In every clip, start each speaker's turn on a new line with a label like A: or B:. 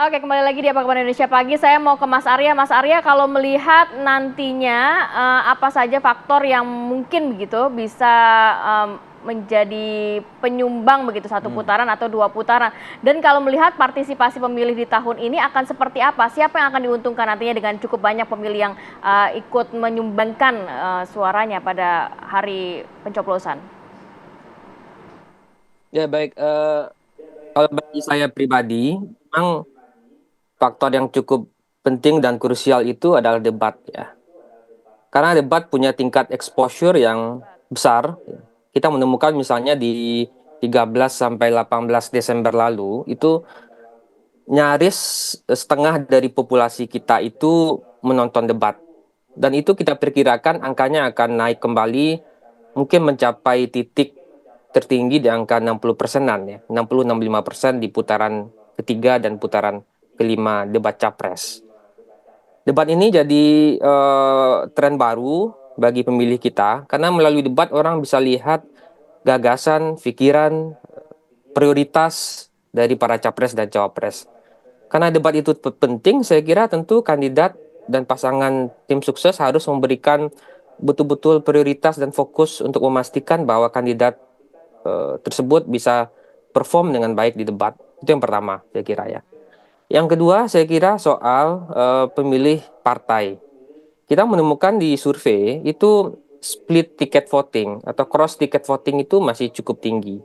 A: Oke, kembali lagi di Apa Kabar Indonesia Pagi. Saya mau ke Mas Arya. Mas Arya, kalau melihat nantinya apa saja faktor yang mungkin begitu bisa menjadi penyumbang begitu satu putaran atau dua putaran. Dan kalau melihat partisipasi pemilih di tahun ini akan seperti apa? Siapa yang akan diuntungkan nantinya dengan cukup banyak pemilih yang ikut menyumbangkan suaranya pada hari pencoblosan?
B: Ya baik, kalau bagi saya pribadi, memang faktor yang cukup penting dan krusial itu adalah debat ya. Karena debat punya tingkat exposure yang besar. Kita menemukan misalnya di 13 sampai 18 Desember lalu, itu nyaris setengah dari populasi kita itu menonton debat. Dan itu kita perkirakan angkanya akan naik kembali, mungkin mencapai titik tertinggi di angka 60 persenan ya, 60-65% di putaran ketiga dan putaran kelima debat capres. Debat ini jadi tren baru bagi pemilih kita, karena melalui debat orang bisa lihat gagasan, pikiran, prioritas dari para capres dan cawapres. Karena debat itu penting, saya kira tentu kandidat dan pasangan tim sukses harus memberikan betul-betul prioritas dan fokus untuk memastikan bahwa kandidat tersebut bisa perform dengan baik di debat. Itu yang pertama, saya kira ya. Yang kedua, saya kira soal pemilih partai. Kita menemukan di survei itu split ticket voting atau cross ticket voting itu masih cukup tinggi.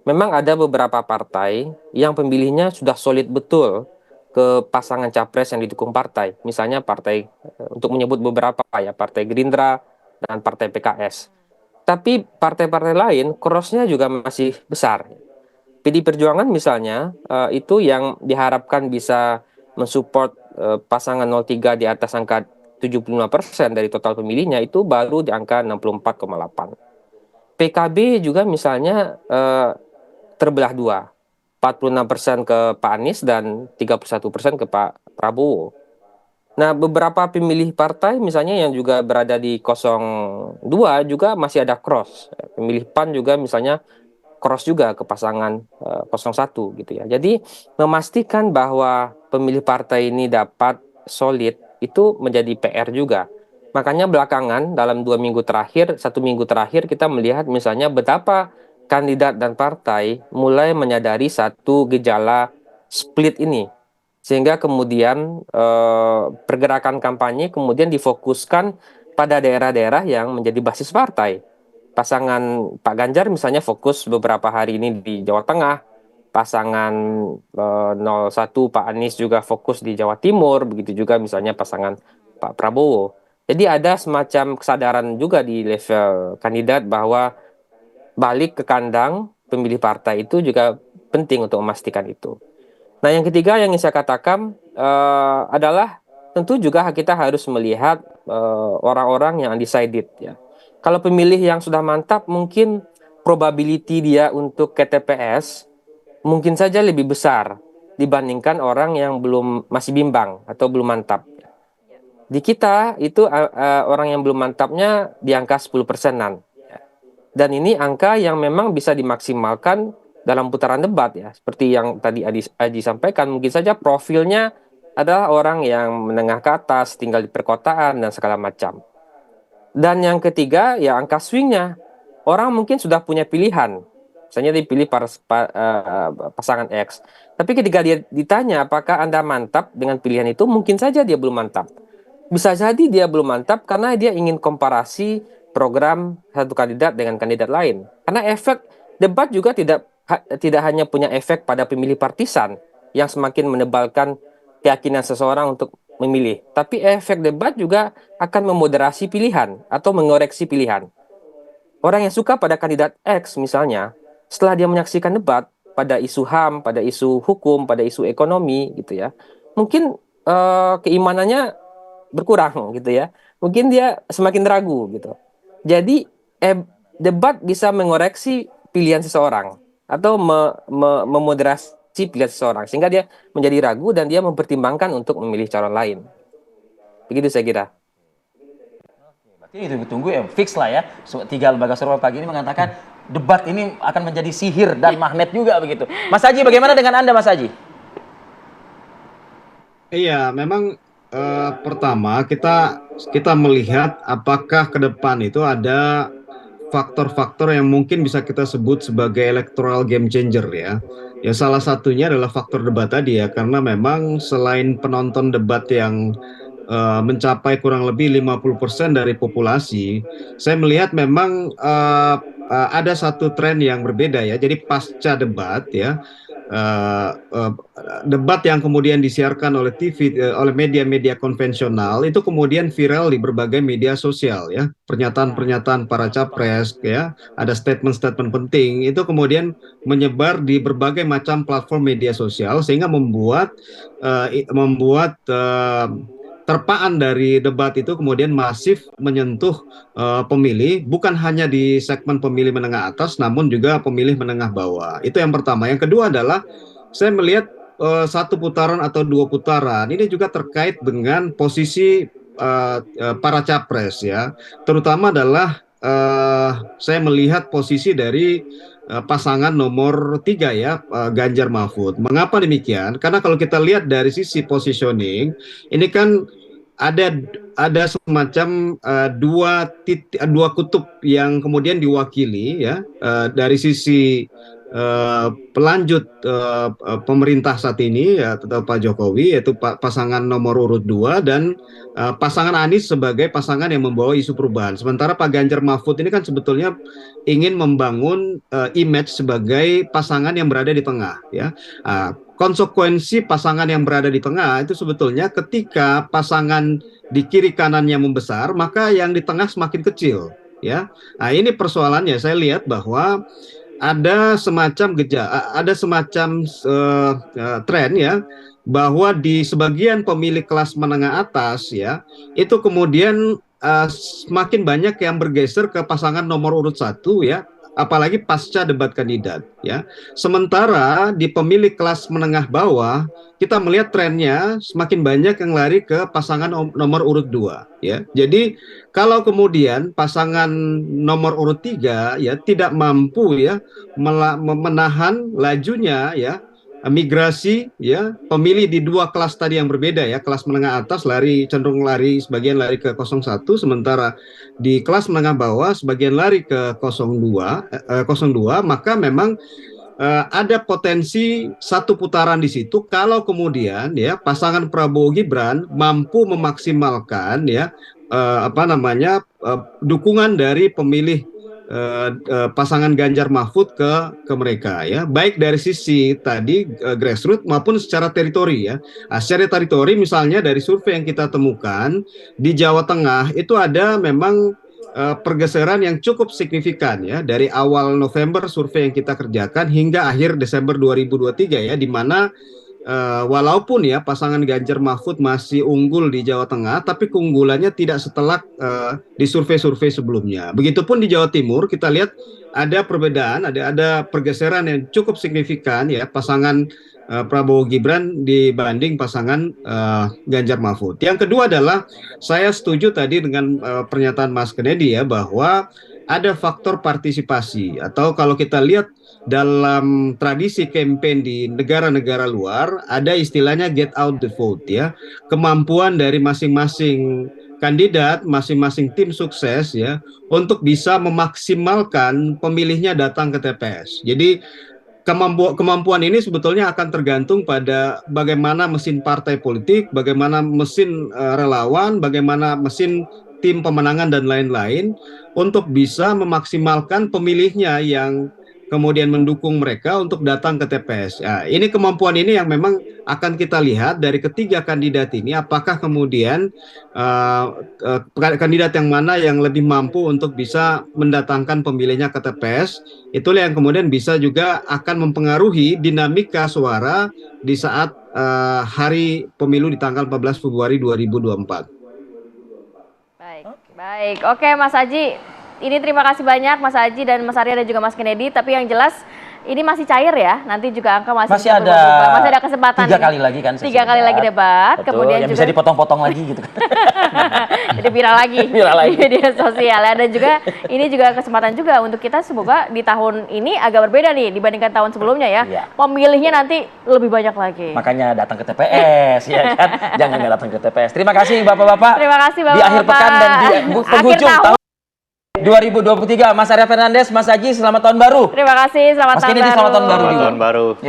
B: Memang ada beberapa partai yang pemilihnya sudah solid betul ke pasangan capres yang didukung partai. Misalnya partai, untuk menyebut beberapa ya, Partai Gerindra dan Partai PKS. Tapi partai-partai lain cross-nya juga masih besar. PD Perjuangan misalnya, itu yang diharapkan bisa mensupport pasangan 03 di atas angka 75% dari total pemilihnya, itu baru di angka 64,8. PKB juga misalnya terbelah dua, 46% ke Pak Anies dan 31% ke Pak Prabowo. Nah, beberapa pemilih partai misalnya yang juga berada di 02 juga masih ada cross. Pemilih PAN juga misalnya cross juga ke pasangan 01 gitu ya. Jadi memastikan bahwa pemilih partai ini dapat solid itu menjadi PR juga. Makanya belakangan dalam 2 minggu terakhir, 1 minggu terakhir kita melihat misalnya betapa kandidat dan partai mulai menyadari satu gejala split ini, sehingga kemudian pergerakan kampanye kemudian difokuskan pada daerah-daerah yang menjadi basis partai. Pasangan Pak Ganjar misalnya fokus beberapa hari ini di Jawa Tengah, pasangan 01 Pak Anies juga fokus di Jawa Timur, begitu juga misalnya pasangan Pak Prabowo. Jadi ada semacam kesadaran juga di level kandidat bahwa balik ke kandang pemilih partai itu juga penting untuk memastikan itu. Nah, yang ketiga yang ingin saya katakan adalah tentu juga kita harus melihat orang-orang yang undecided ya. Kalau pemilih yang sudah mantap, mungkin probability dia untuk ke TPS mungkin saja lebih besar dibandingkan orang yang belum masih bimbang atau belum mantap. Di kita itu orang yang belum mantapnya di angka 10 persenan. Dan ini angka yang memang bisa dimaksimalkan dalam putaran debat ya. Seperti yang tadi Aji sampaikan, mungkin saja profilnya adalah orang yang menengah ke atas, tinggal di perkotaan dan segala macam. Dan yang ketiga ya angka swingnya. Orang mungkin sudah punya pilihan. Misalnya dipilih pasangan X. Tapi ketika dia ditanya apakah Anda mantap dengan pilihan itu, mungkin saja dia belum mantap. Bisa jadi dia belum mantap karena dia ingin komparasi program satu kandidat dengan kandidat lain. Karena efek debat juga tidak hanya punya efek pada pemilih partisan yang semakin menebalkan keyakinan seseorang untuk memilih, tapi efek debat juga akan memoderasi pilihan atau mengoreksi pilihan. Orang yang suka pada kandidat X misalnya, setelah dia menyaksikan debat pada isu HAM, pada isu hukum, pada isu ekonomi gitu ya, mungkin keimanannya berkurang gitu ya. Mungkin dia semakin ragu gitu. Jadi debat bisa mengoreksi pilihan seseorang atau memoderasi pilihan seseorang sehingga dia menjadi ragu dan dia mempertimbangkan untuk memilih calon lain. Begitu saya kira.
C: Berarti itu tunggu ya, fix lah ya. Tiga lembaga survei pagi ini mengatakan debat ini akan menjadi sihir dan magnet juga begitu. Mas Haji, bagaimana dengan Anda, Mas Haji?
D: Iya, memang pertama kita kita melihat apakah ke depan itu ada faktor-faktor yang mungkin bisa kita sebut sebagai electoral game changer ya. Ya salah satunya adalah faktor debat tadi ya, karena memang selain penonton debat yang mencapai kurang lebih 50% dari populasi, saya melihat memang ada satu tren yang berbeda ya. Jadi pasca debat ya, eh, eh, debat yang kemudian disiarkan oleh TV, oleh media-media konvensional itu kemudian viral di berbagai media sosial ya. Pernyataan-pernyataan para capres ya, ada statement-statement penting itu kemudian menyebar di berbagai macam platform media sosial sehingga membuat terpaan dari debat itu kemudian masif menyentuh pemilih, bukan hanya di segmen pemilih menengah atas, namun juga pemilih menengah bawah. Itu yang pertama. Yang kedua adalah saya melihat satu putaran atau dua putaran ini juga terkait dengan posisi para capres ya, terutama adalah saya melihat posisi dari pasangan nomor tiga ya, Ganjar Mahfud. Mengapa demikian? Karena kalau kita lihat dari sisi positioning, ini kan ada ada semacam dua kutub yang kemudian diwakili ya, dari sisi pelanjut pemerintah saat ini ya, tetap Pak Jokowi, yaitu pasangan nomor urut 2 dan pasangan Anies sebagai pasangan yang membawa isu perubahan. Sementara Pak Ganjar Mahfud ini kan sebetulnya ingin membangun image sebagai pasangan yang berada di tengah ya. Konsekuensi pasangan yang berada di tengah itu sebetulnya ketika pasangan di kiri kanannya membesar, maka yang di tengah semakin kecil ya. Nah, ini persoalannya. Saya lihat bahwa ada semacam tren ya, bahwa di sebagian pemilih kelas menengah atas ya, itu kemudian semakin banyak yang bergeser ke pasangan nomor urut 1 ya, apalagi pasca debat kandidat ya. Sementara di pemilih kelas menengah bawah kita melihat trennya semakin banyak yang lari ke pasangan nomor urut 2 ya. Jadi kalau kemudian pasangan nomor urut 3 ya tidak mampu ya menahan lajunya ya migrasi ya pemilih di dua kelas tadi yang berbeda ya, kelas menengah atas cenderung lari, sebagian lari ke 01, sementara di kelas menengah bawah sebagian lari ke 02, maka memang ada potensi satu putaran di situ kalau kemudian ya pasangan Prabowo Gibran mampu memaksimalkan ya dukungan dari pemilih pasangan Ganjar Mahfud ke mereka ya, baik dari sisi tadi grassroots maupun secara teritori ya. Secara teritori misalnya dari survei yang kita temukan di Jawa Tengah itu ada memang pergeseran yang cukup signifikan ya dari awal November survei yang kita kerjakan hingga akhir Desember 2023 ya, di mana walaupun ya pasangan Ganjar Mahfud masih unggul di Jawa Tengah, tapi keunggulannya tidak setelak di survei-survei sebelumnya. Begitupun di Jawa Timur kita lihat ada perbedaan, ada pergeseran yang cukup signifikan ya pasangan Prabowo Gibran dibanding pasangan Ganjar Mahfud. Yang kedua adalah saya setuju tadi dengan pernyataan Mas Kennedy ya, bahwa ada faktor partisipasi, atau kalau kita lihat dalam tradisi campaign di negara-negara luar ada istilahnya get out the vote ya, kemampuan dari masing-masing kandidat, masing-masing tim sukses ya untuk bisa memaksimalkan pemilihnya datang ke TPS. Jadi kemampuan ini sebetulnya akan tergantung pada bagaimana mesin partai politik, bagaimana mesin relawan, bagaimana mesin tim pemenangan dan lain-lain untuk bisa memaksimalkan pemilihnya yang kemudian mendukung mereka untuk datang ke TPS. Ya, ini kemampuan ini yang memang akan kita lihat dari ketiga kandidat ini, apakah kemudian uh, kandidat yang mana yang lebih mampu untuk bisa mendatangkan pemilihnya ke TPS. Itulah yang kemudian bisa juga akan mempengaruhi dinamika suara di saat hari pemilu di tanggal 14 Februari 2024.
A: Baik, baik. Oke Mas Aji, ini terima kasih banyak Mas Aji dan Mas Arya dan juga Mas Kennedy. Tapi yang jelas ini masih cair ya. Nanti juga angka masih
C: Masih
A: bisa
C: ada
A: berubah-ubah. Masih ada kesempatan
C: 3
A: nih.
C: kali lagi kan sesi
A: 3 kali lagi debat.
C: Betul,
A: Kemudian
C: yang
A: juga
C: bisa dipotong-potong lagi gitu kan.
A: jadi viral lagi
C: Viral lagi.
A: di media sosial ya. Dan juga ini juga kesempatan juga untuk kita semoga di tahun ini agak berbeda nih dibandingkan tahun sebelumnya ya.
C: Iya.
A: Pemilihnya nanti lebih banyak lagi.
C: Makanya datang ke TPS ya kan. Jangan nggak datang ke TPS. Terima kasih Bapak-bapak.
A: Terima kasih
C: Di akhir
A: Bapak-bapak.
C: pekan dan di
A: Akhir
C: penghujung
A: tahun.
C: tahun 2023. Mas Arya Fernandes, Mas Haji, selamat tahun baru.
A: Terima kasih, selamat
C: Mas
A: tahun
C: Kennedy,
A: baru.
C: selamat tahun baru
E: Selamat
C: juga.
E: tahun baru.